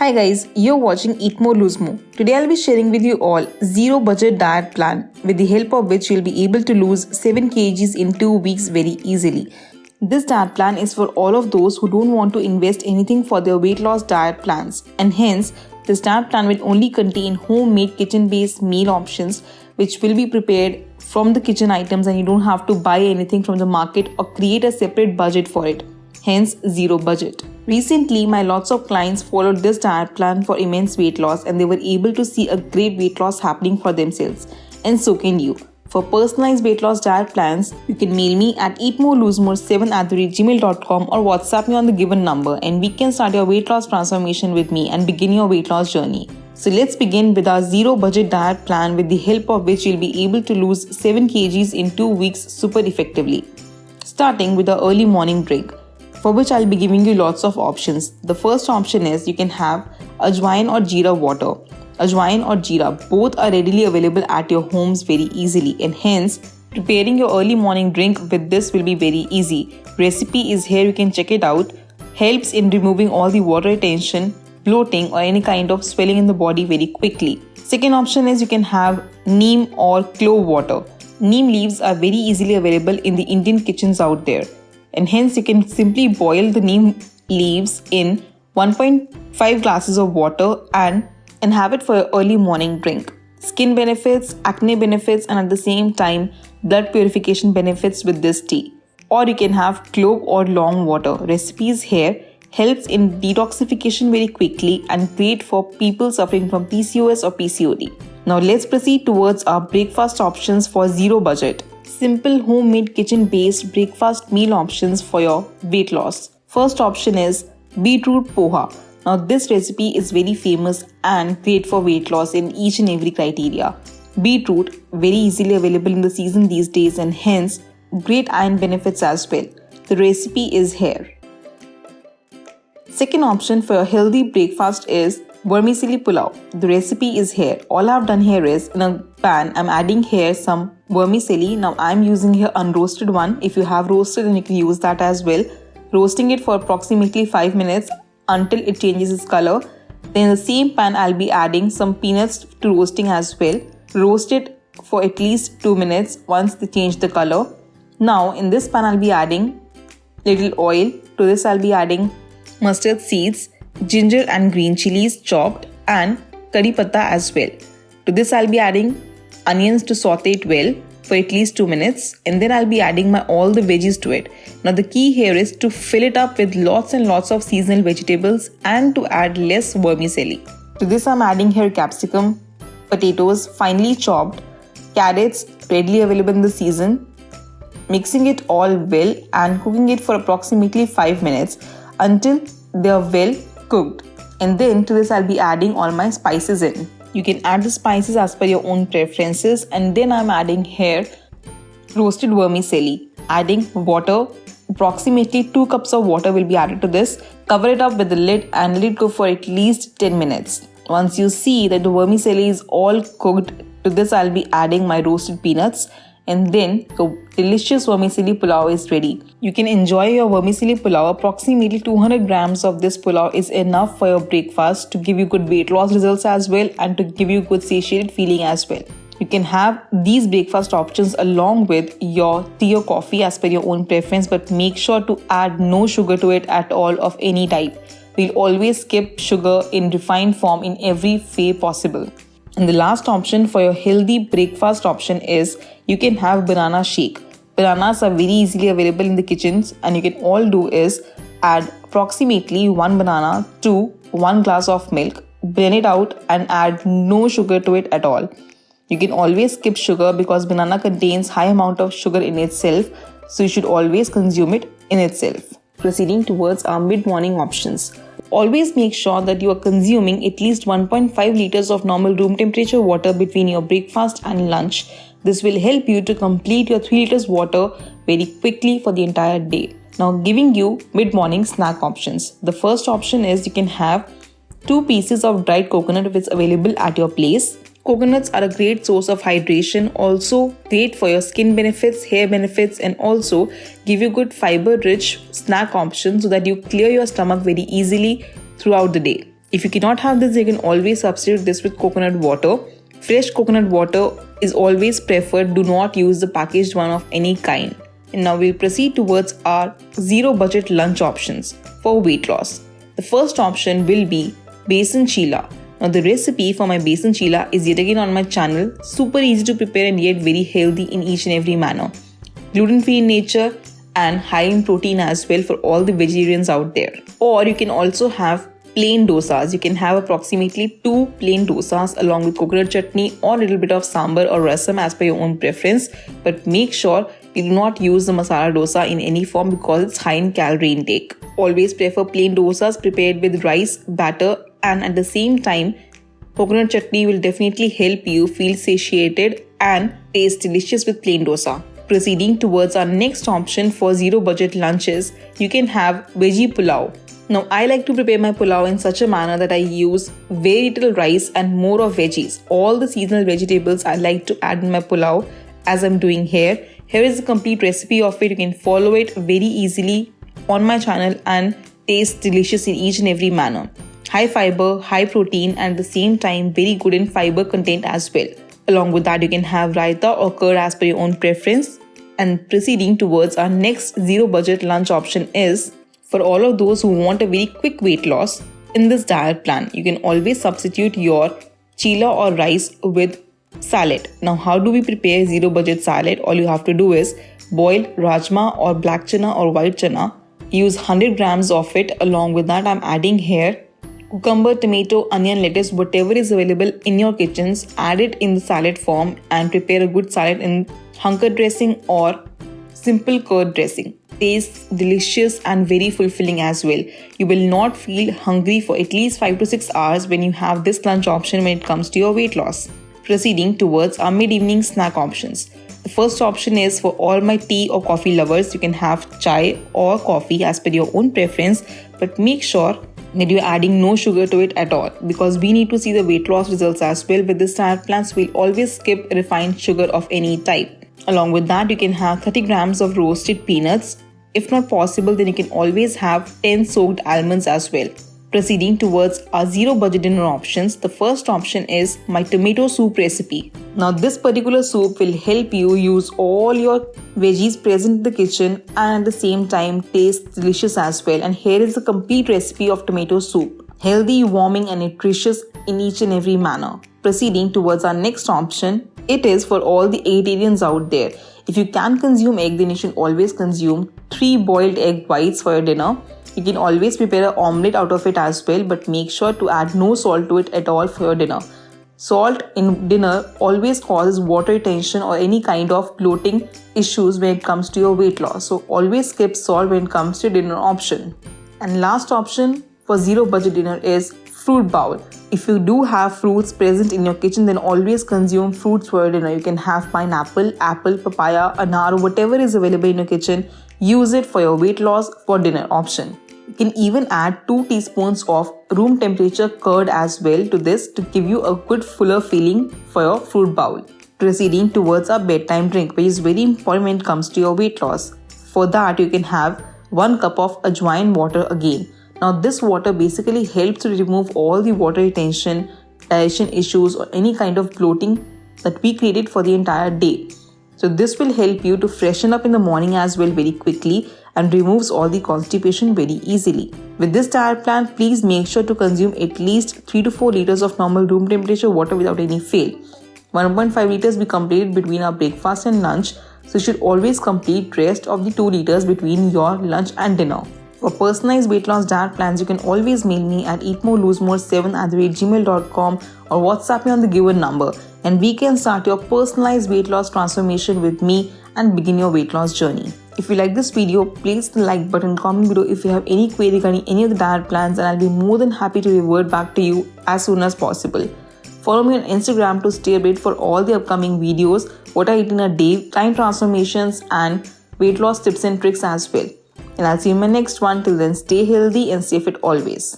Hi guys, you're watching Eat More Lose More. Today I'll be sharing with you all zero budget diet plan with the help of which you'll be able to lose 7 kgs in 2 weeks very easily. This diet plan is for all of those who don't want to invest anything for their weight loss diet plans, and hence this diet plan will only contain homemade kitchen based meal options which will be prepared from the kitchen items, and you don't have to buy anything from the market or create a separate budget for it. Hence zero budget. Recently, my lots of clients followed this diet plan for immense weight loss and they were able to see a great weight loss happening for themselves. And so can you. For personalized weight loss diet plans, you can mail me at eatmoreloosemore7@gmail.com or WhatsApp me on the given number, and we can start your weight loss transformation with me and begin your weight loss journey. So let's begin with our zero budget diet plan with the help of which you'll be able to lose 7 kgs in 2 weeks super effectively. Starting with the early morning drink, for which I'll be giving you lots of options. The first option is you can have ajwain or jeera water. Ajwain or jeera both are readily available at your homes very easily, and hence preparing your early morning drink with this will be very easy. Recipe is here, you can check it out. Helps in removing all the water retention, bloating or any kind of swelling in the body very quickly. Second option is you can have neem or clove water. Neem leaves are very easily available in the Indian kitchens out there, and hence you can simply boil the neem leaves in 1.5 glasses of water and have it for your early morning drink. Skin benefits, acne benefits, and at the same time blood purification benefits with this tea. Or you can have clove or long water. Recipes here. Helps in detoxification very quickly and great for people suffering from PCOS or PCOD. Now let's proceed towards our breakfast options for zero budget. Simple homemade kitchen based breakfast meal options for your weight loss. First option is beetroot poha. Now this recipe is very famous and great for weight loss in each and every criteria. Beetroot very easily available in the season these days, and hence great iron benefits as well. The recipe is here. Second option for a healthy breakfast is vermicelli pulao. The recipe is here. All I've done here is in a pan I'm adding here some vermicelli. Now I'm using here unroasted one. If you have roasted, then you can use that as well. Roasting it for approximately 5 minutes until it changes its color. Then in the same pan I'll be adding some peanuts to roasting as well. Roast it for at least 2 minutes once they change the color. Now in this pan I'll be adding little oil. To this I'll be adding mustard seeds, ginger and green chilies chopped, and curry patta as well. To this I'll be adding onions to saute it well for at least 2 minutes, and then I'll be adding all the veggies to it. Now the key here is to fill it up with lots and lots of seasonal vegetables and to add less vermicelli. To this I'm adding here capsicum, potatoes finely chopped, carrots readily available in the season, mixing it all well and cooking it for approximately 5 minutes until they are well cooked. And then to this I'll be adding all my spices in. You can add the spices as per your own preferences, and then I'm adding here roasted vermicelli, adding water. Approximately 2 cups of water will be added to this. Cover it up with the lid and let it go for at least 10 minutes. Once you see that the vermicelli is all cooked, to this I'll be adding my roasted peanuts, and then the delicious vermicelli pulao is ready. You can enjoy your vermicelli pulao. Approximately 200 grams of this pulao is enough for your breakfast to give you good weight loss results as well and to give you good satiated feeling as well. You can have these breakfast options along with your tea or coffee as per your own preference, but make sure to add no sugar to it at all of any type. We'll always skip sugar in refined form in every way possible. And the last option for your healthy breakfast option is you can have banana shake. Bananas are very easily available in the kitchens, and you can all do is add approximately 1 banana to 1 glass of milk, blend it out and add no sugar to it at all. You can always skip sugar because banana contains high amount of sugar in itself, so you should always consume it in itself. Proceeding towards our mid-morning options. Always make sure that you are consuming at least 1.5 liters of normal room temperature water between your breakfast and lunch. This will help you to complete your 3 liters water very quickly for the entire day. Now giving you mid-morning snack options. The first option is you can have 2 pieces of dried coconut if it's available at your place. Coconuts are a great source of hydration, also great for your skin benefits, hair benefits, and also give you good fiber-rich snack options so that you clear your stomach very easily throughout the day. If you cannot have this, you can always substitute this with coconut water. Fresh coconut water is always preferred. Do not use the packaged one of any kind. And now we'll proceed towards our zero budget lunch options for weight loss. The first option will be besan chilla. Now the recipe for my besan chilla is yet again on my channel. Super easy to prepare and yet very healthy in each and every manner. Gluten-free in nature and high in protein as well for all the vegetarians out there. Or you can also have plain dosas. You can have approximately 2 plain dosas along with coconut chutney or a little bit of sambar or rasam as per your own preference. But make sure you do not use the masala dosa in any form because it's high in calorie intake. Always prefer plain dosas prepared with rice, batter, and at the same time, coconut chutney will definitely help you feel satiated and taste delicious with plain dosa. Proceeding towards our next option for zero budget lunches, you can have veggie pulao. Now I like to prepare my pulao in such a manner that I use very little rice and more of veggies. All the seasonal vegetables I like to add in my pulao as I'm doing here. Here is the complete recipe of it. You can follow it very easily on my channel and taste delicious in each and every manner. High fiber, high protein, and at the same time very good in fiber content as well. Along with that, you can have raita or curd as per your own preference. And proceeding towards our next zero budget lunch option is for all of those who want a very quick weight loss. In this diet plan, you can always substitute your chilla or rice with salad. Now, how do we prepare zero budget salad? All you have to do is boil rajma or black chana or white chana. Use 100 grams of it. Along with that, I'm adding here cucumber, tomato, onion, lettuce, whatever is available in your kitchens. Add it in the salad form and prepare a good salad in hunker dressing or simple curd dressing. Tastes delicious and very fulfilling as well. You will not feel hungry for at least 5 to 6 hours when you have this lunch option when it comes to your weight loss. Proceeding towards our mid-evening snack options. The first option is for all my tea or coffee lovers. You can have chai or coffee as per your own preference, but make sure that you're adding no sugar to it at all because we need to see the weight loss results as well. With this diet plans, we'll always skip refined sugar of any type. Along with that, you can have 30 grams of roasted peanuts. If not possible, then you can always have 10 soaked almonds as well. Proceeding towards our zero budget dinner options, the first option is my tomato soup recipe. Now this particular soup will help you use all your veggies present in the kitchen and at the same time taste delicious as well. And here is the complete recipe of tomato soup. Healthy, warming and nutritious in each and every manner. Proceeding towards our next option, it is for all the vegetarians out there. If you can consume egg, then you should always consume 3 boiled egg whites for your dinner. You can always prepare an omelette out of it as well, but make sure to add no salt to it at all for your dinner. Salt in dinner always causes water retention or any kind of bloating issues when it comes to your weight loss. So always skip salt when it comes to dinner option. And last option for zero budget dinner is fruit bowl. If you do have fruits present in your kitchen, then always consume fruits for your dinner. You can have pineapple, apple, papaya, anar, whatever is available in your kitchen. Use it for your weight loss for dinner option. You can even add 2 teaspoons of room temperature curd as well to this to give you a good fuller feeling for your fruit bowl. Proceeding towards a bedtime drink, which is very important when it comes to your weight loss. For that, you can have 1 cup of ajwain water again. Now this water basically helps to remove all the water retention, digestion issues or any kind of bloating that we created for the entire day. So this will help you to freshen up in the morning as well very quickly and removes all the constipation very easily. With this diet plan, please make sure to consume at least 3 to 4 liters of normal room temperature water without any fail. 1.5 liters we completed between our breakfast and lunch, so you should always complete rest of the 2 liters between your lunch and dinner. For personalized weight loss diet plans, you can always mail me at eatmorelosemore7@gmail.com or WhatsApp me on the given number, and we can start your personalized weight loss transformation with me and begin your weight loss journey. If you like this video, please hit the like button, comment below if you have any query regarding any of the diet plans, and I'll be more than happy to revert back to you as soon as possible. Follow me on Instagram to stay updated for all the upcoming videos, what I eat in a day, time transformations and weight loss tips and tricks as well. And I'll see you in my next one. Till then, stay healthy and stay fit always.